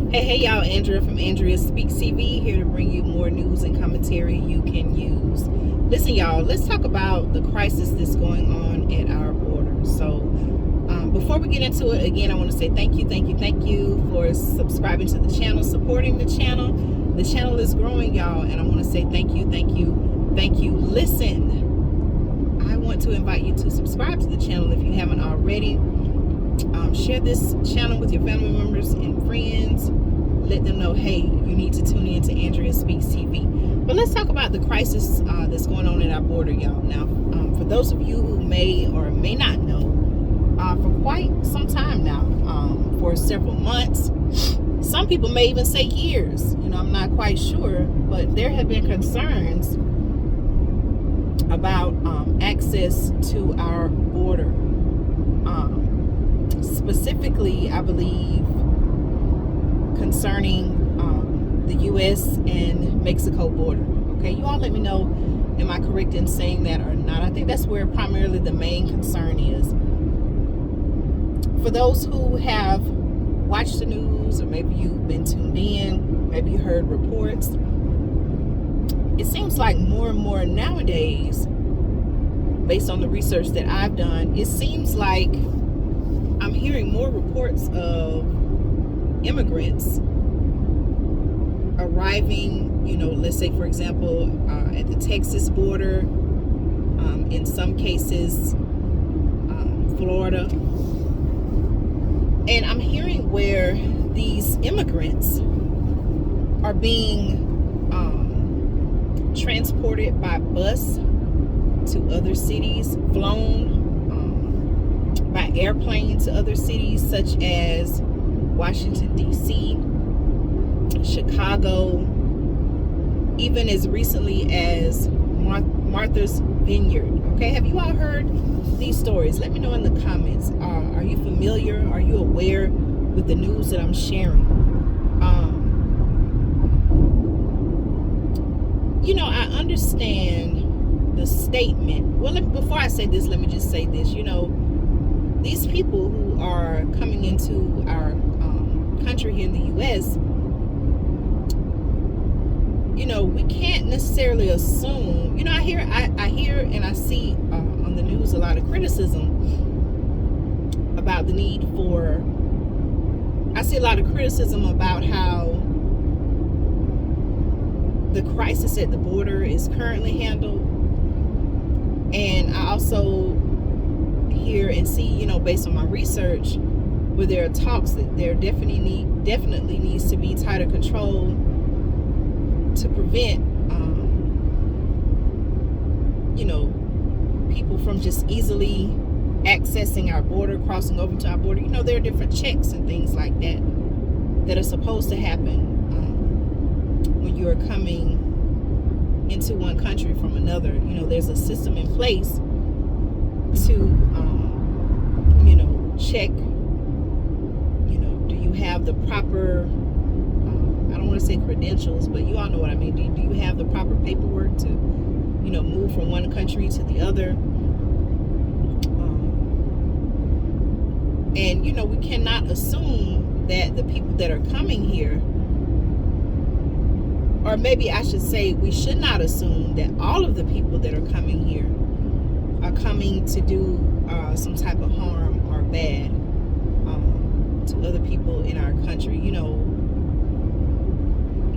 Hey y'all, Andrea from Andrea Speaks TV here to bring you more news and commentary you can use. Listen y'all, let's talk about the crisis that's going on at our border. So before we get into it, again, I want to say thank you for subscribing to the channel, supporting the channel. The channel is growing, y'all, and I want to say thank you. Listen, I want to invite you to subscribe to the channel if you haven't already. Share this channel with your family members and friends. Let them know, hey, you need to tune in to Andrea Speaks TV. But let's talk about the crisis that's going on at our border, y'all. Now, for those of you who may or may not know, for quite some time now, for several months, some people may even say years, I'm not quite sure, but there have been concerns about access to our border. Specifically, I believe, concerning the U.S. and Mexico border. Okay, you all let me know, am I correct in saying that or not? I think that's where primarily the main concern is. For those who have watched the news, or maybe you've been tuned in, maybe you heard reports, it seems like more and more nowadays, based on the research that I've done, it seems like I'm hearing more reports of immigrants arriving, let's say, for example, at the Texas border, in some cases, Florida. And I'm hearing where these immigrants are being transported by bus to other cities, flown by airplane to other cities such as Washington, D.C., Chicago, even as recently as Martha's Vineyard. Okay, have you all heard these stories? Let me know in the comments. Are you familiar? Are you aware with the news that I'm sharing? I understand the statement. Well, before I say this, let me just say this. These people who are coming into our country here in the U.S., we can't necessarily assume. I hear and I see on the news a lot of criticism about the need for. I see a lot of criticism about how the crisis at the border is currently handled, and I also hear and see, based on my research, where there are talks that there definitely needs to be tighter control to prevent, people from just easily accessing our border, crossing over to our border. There are different checks and things like that are supposed to happen when you are coming into one country from another. There's a system in place to check, do you have the proper, I don't want to say credentials, but you all know what I mean. Do you have the proper paperwork to, move from one country to the other? And, we cannot assume that the people that are coming here, or maybe I should say, we should not assume that all of the people that are coming here are coming to do some type of harm or bad to other people in our country.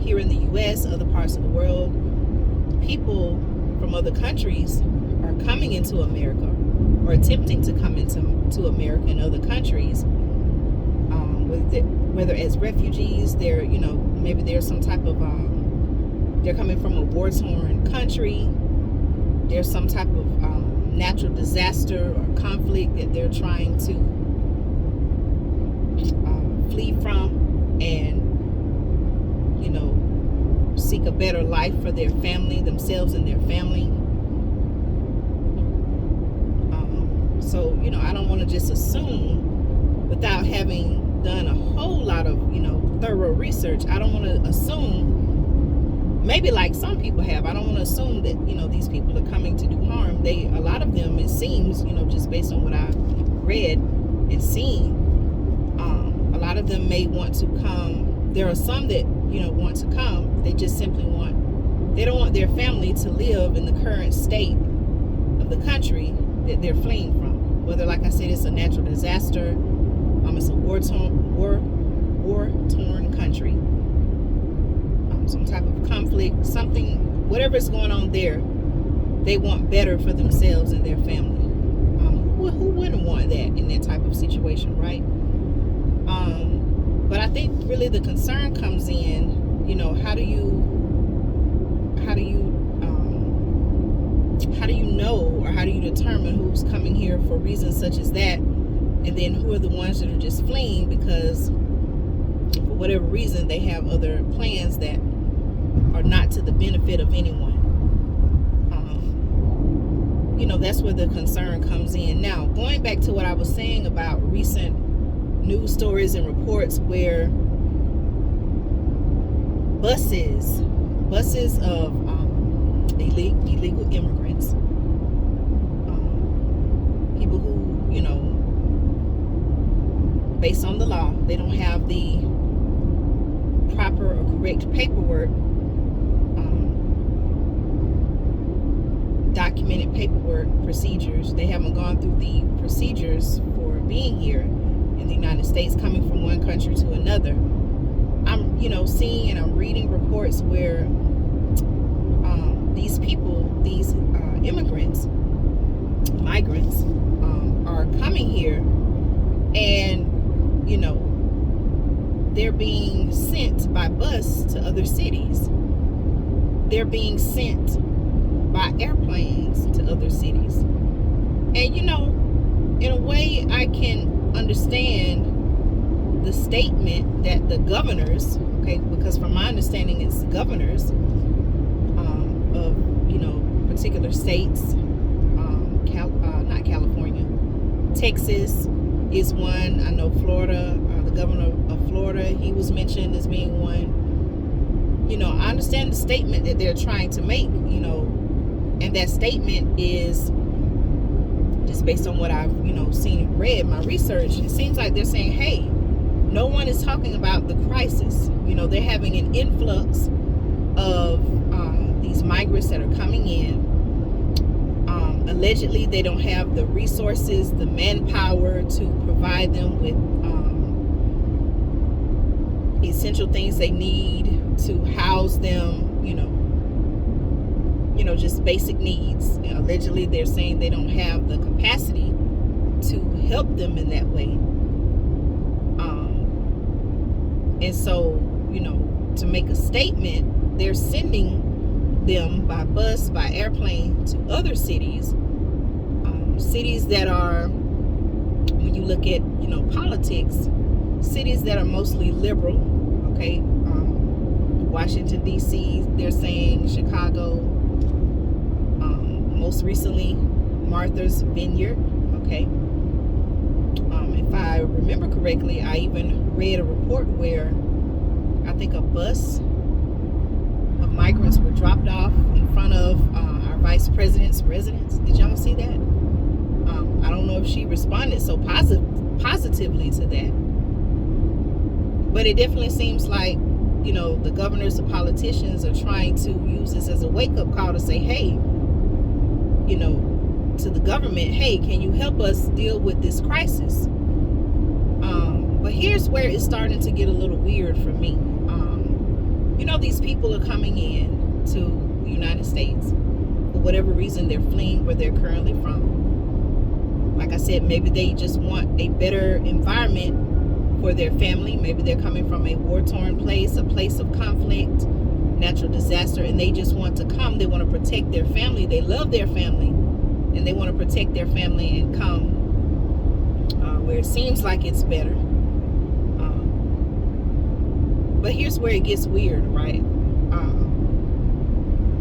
Here in the U.S., other parts of the world, people from other countries are coming into America or attempting to come into America and other countries, whether as refugees, they're, maybe there's some type of, they're coming from a war-torn country, there's some type of natural disaster or conflict that they're trying to flee from and, seek a better life for their family, themselves and their family. So, I don't want to just assume without having done a whole lot of, thorough research. I don't want to assume, maybe like some people have, I don't want to assume that, these people are coming to do harm. A lot of them, it seems, just based on what I've read and seen, a lot of them may want to come there are some that, want to come. They just simply they don't want their family to live in the current state of the country that they're fleeing from. Whether, like I said, it's a natural disaster, it's a war-torn country, some type of conflict, something, whatever is going on there, they want better for themselves and their family. Who wouldn't want that in that type of situation, right? But I think really the concern comes in, how do you know, or how do you determine who's coming here for reasons such as that, and then who are the ones that are just fleeing because for whatever reason they have other plans that are not to the benefit of anyone. That's where the concern comes in. Now, going back to what I was saying about recent news stories and reports where buses of illegal immigrants, people who, based on the law, they don't have the proper or correct paperwork, documented paperwork procedures. They haven't gone through the procedures for being here in the United States, coming from one country to another. I'm, seeing and I'm reading reports where these people, these migrants, are coming here, and they're being sent by bus to other cities. They're being sent by airplanes to other cities. And in a way I can understand the statement that the governors, because from my understanding it's governors of particular states, not California, Texas is one. I know Florida, the governor of Florida, he was mentioned as being one. I understand the statement that they're trying to make, and that statement is just based on what I've, seen and read, my research. It seems like they're saying, hey, no one is talking about the crisis. They're having an influx of these migrants that are coming in. Allegedly, they don't have the resources, the manpower to provide them with essential things they need to house them, just basic needs. Allegedly, they're saying they don't have the capacity to help them in that way. And so, to make a statement, they're sending them by bus, by airplane to other cities, cities that are, when you look at, politics, cities that are mostly liberal, Washington, D.C., they're saying Chicago, most recently, Martha's Vineyard, if I remember correctly, I even read a report where I think a bus of migrants were dropped off in front of our vice president's residence. Did y'all see that? I don't know if she responded so positively to that, but it definitely seems like the governors, the politicians are trying to use this as a wake-up call to say, hey, to the government, hey, can you help us deal with this crisis? But here's where it's starting to get a little weird for me. These people are coming in to the United States for whatever reason. They're fleeing where they're currently from. Like I said, maybe they just want a better environment for their family. Maybe they're coming from a war-torn place, a place of conflict, natural disaster, and they just want to come. They want to protect their family. They love their family, and they want to protect their family and come where it seems like it's better. But here's where it gets weird, right?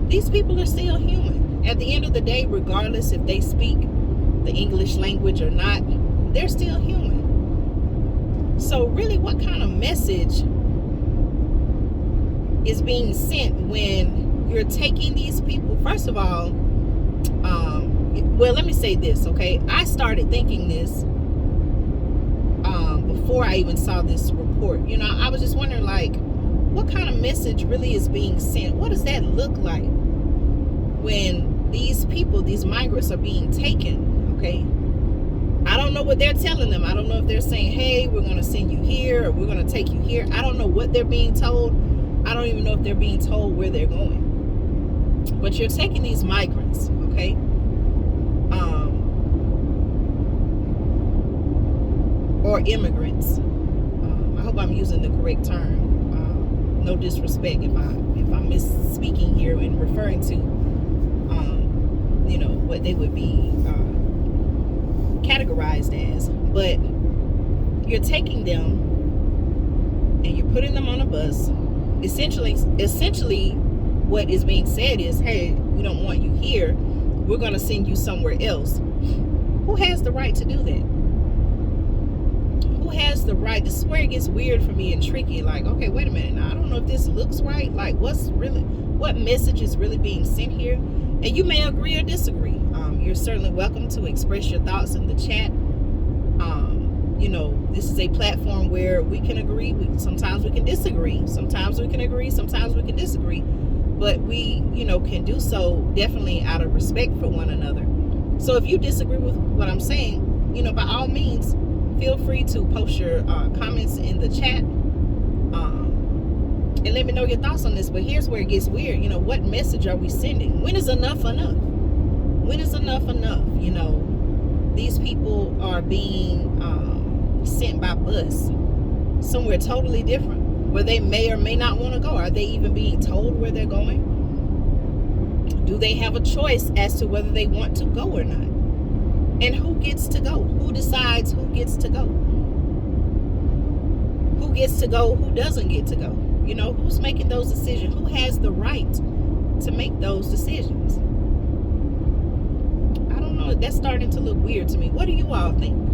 These people are still human. At the end of the day, regardless if they speak the English language or not, they're still human. So really, what kind of message is being sent when you're taking these people? First of all, well, let me say this, I started thinking this before I even saw this report. You know, I was just wondering, like, what kind of message really is being sent? What does that look like when these people, these migrants, are being taken? Okay, I don't know what they're telling them. I don't know if they're saying, hey, we're going to send you here, or we're going to take you here. I don't know what they're being told. I don't even know if they're being told where they're going. But you're taking these migrants, okay? Or immigrants. I hope I'm using the correct term. No disrespect if I'm misspeaking here and referring to, you know, what they would be categorized as. But you're taking them and you're putting them on a bus. Essentially, what is being said is, hey, we don't want you here. We're going to send you somewhere else. Who has the right to do that? Who has the right? This is where it gets weird for me and tricky. Like, okay, wait a minute now. I don't know if this looks right. Like, what message is really being sent here? And you may agree or disagree. You're certainly welcome to express your thoughts in the chat. You know, this is a platform where we can agree. Sometimes we can disagree. Sometimes we can agree. Sometimes we can disagree. But we, you know, can do so definitely out of respect for one another. So if you disagree with what I'm saying, you know, by all means, feel free to post your comments in the chat and let me know your thoughts on this. But here's where it gets weird. You know, what message are we sending? When is enough enough? When is enough enough? You know, these people are being sent by bus somewhere totally different, where they may or may not want to go. Are they even being told where they're going? Do they have a choice as to whether they want to go or not? And who gets to go? Who decides who gets to go? Who gets to go? Who doesn't get to go? You know, who's making those decisions? Who has the right to make those decisions? I don't know. That's starting to look weird to me. What do you all think?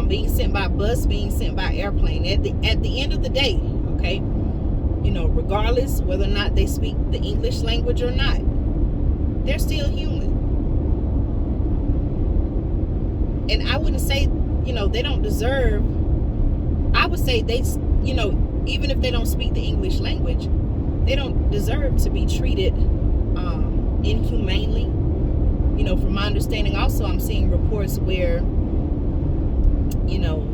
Being sent by bus, being sent by airplane. At the end of the day, okay, you know, regardless whether or not they speak the English language or not, they're still human. And I wouldn't say, you know, they don't deserve. I would say they, you know, even if they don't speak the English language, they don't deserve to be treated inhumanely. You know, from my understanding, also, I'm seeing reports where, you know,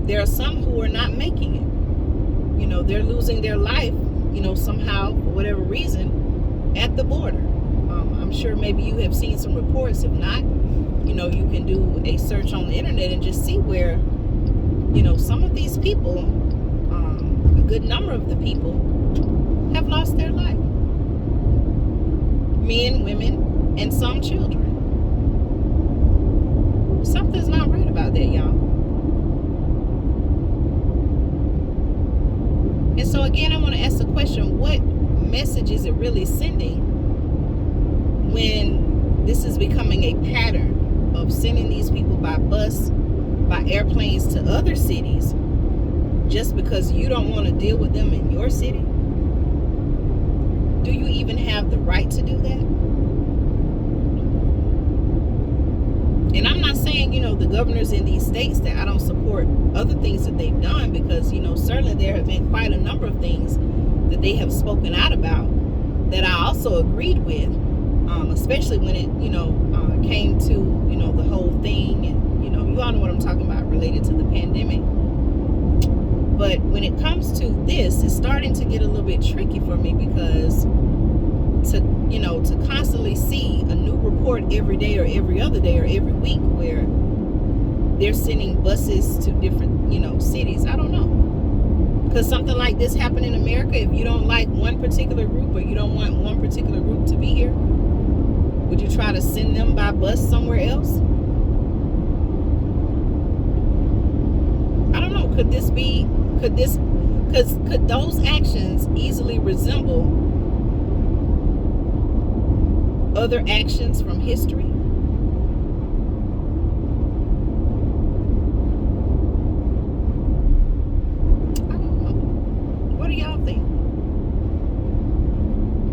there are some who are not making it. You know, they're losing their life, you know, somehow, for whatever reason, at the border. I'm sure maybe you have seen some reports. If not, you know, you can do a search on the internet and just see where, you know, some of these people, a good number of the people, have lost their life. Men, women, and some children. Something's not right about that, y'all. And so again, I want to ask the question, what message is it really sending when this is becoming a pattern of sending these people by bus, by airplanes to other cities, just because you don't want to deal with them in your city? Do you even have the right to do that? And I'm not saying, you know, the governors in these states that I don't support other things that they've done, because, you know, certainly there have been quite a number of things that they have spoken out about that I also agreed with, especially when it, you know, came to, you know, the whole thing. And, you know, you all know what I'm talking about related to the pandemic. But when it comes to this, it's starting to get a little bit tricky for me, because to constantly see a new report every day or every other day or every week where they're sending buses to different, you know, cities. I don't know. Because something like this happened in America, if you don't like one particular group or you don't want one particular group to be here, would you try to send them by bus somewhere else? I don't know. Could those actions easily resemble other actions from history? I don't know. What do y'all think?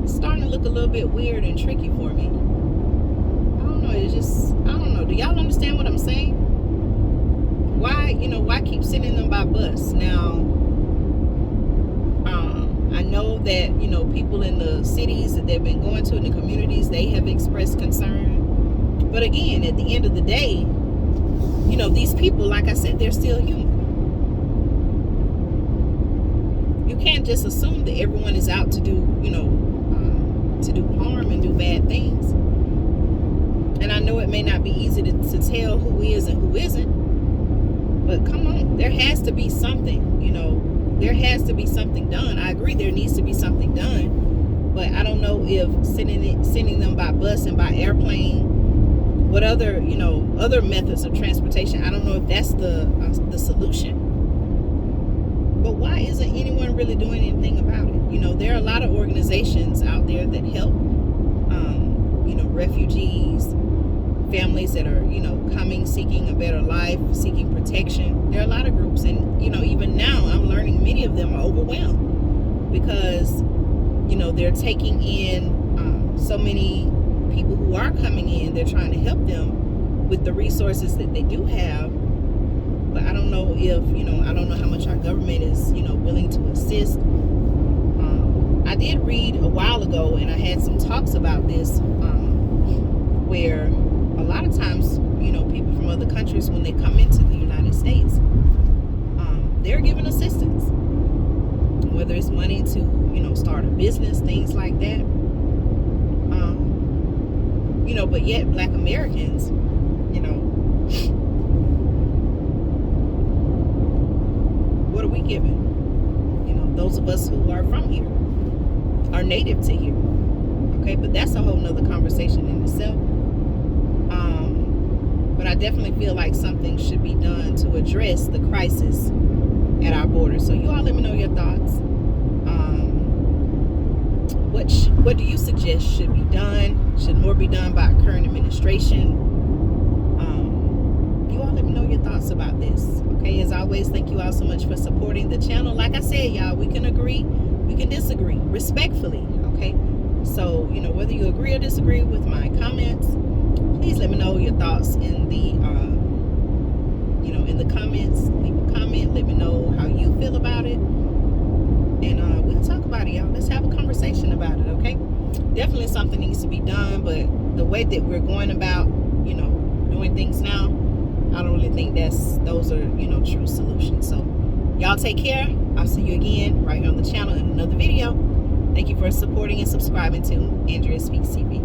It's starting to look a little bit weird and tricky for me. I don't know. It's just, I don't know. Do y'all understand what I'm saying? why keep sending them by bus? Now, I know that, people in the cities that they've been going to, in the communities, they have expressed concern. But again, at the end of the day, these people, like I said, they're still human. You can't just assume that everyone is out to do, to do harm and do bad things. And I know it may not be easy to tell who is and who isn't, but come on, there has to be something, there has to be something done. I agree, there needs to be something done, but I don't know if sending them by bus and by airplane, what other, other methods of transportation, I don't know if that's the solution. But why isn't anyone really doing anything about it? There are a lot of organizations out there that help, refugees, families that are, coming, seeking a better life, seeking protection. There are a lot of groups, and, even now I'm learning many of them are overwhelmed because, they're taking in so many people who are coming in. They're trying to help them with the resources that they do have. But I don't know if, I don't know how much our government is, willing to assist. I did read a while ago, and I had some talks about this, where a lot of times, people from other countries, when they come into the United States, they're given assistance, whether it's money to, start a business, things like that. But yet Black Americans, what are we given? Those of us who are from here, are native to here. Okay, but that's a whole nother conversation in itself. But I definitely feel like something should be done to address the crisis at our border. So you all let me know your thoughts. What do you suggest should be done? Should more be done by our current administration? You all let me know your thoughts about this. Okay, as always, thank you all so much for supporting the channel. Like I said, y'all, we can agree, we can disagree respectfully. Okay, so whether you agree or disagree with my comments, please let me know your thoughts in the in the comments. Leave a comment, let me know how you feel about it, and we'll talk about it, y'all. Let's have a conversation about it. Okay, definitely something needs to be done, but the way that we're going about doing things now, I don't really think those are true solutions. So y'all take care. I'll see you again right here on the channel in another video. Thank you for supporting and subscribing to Andrea Speaks TV.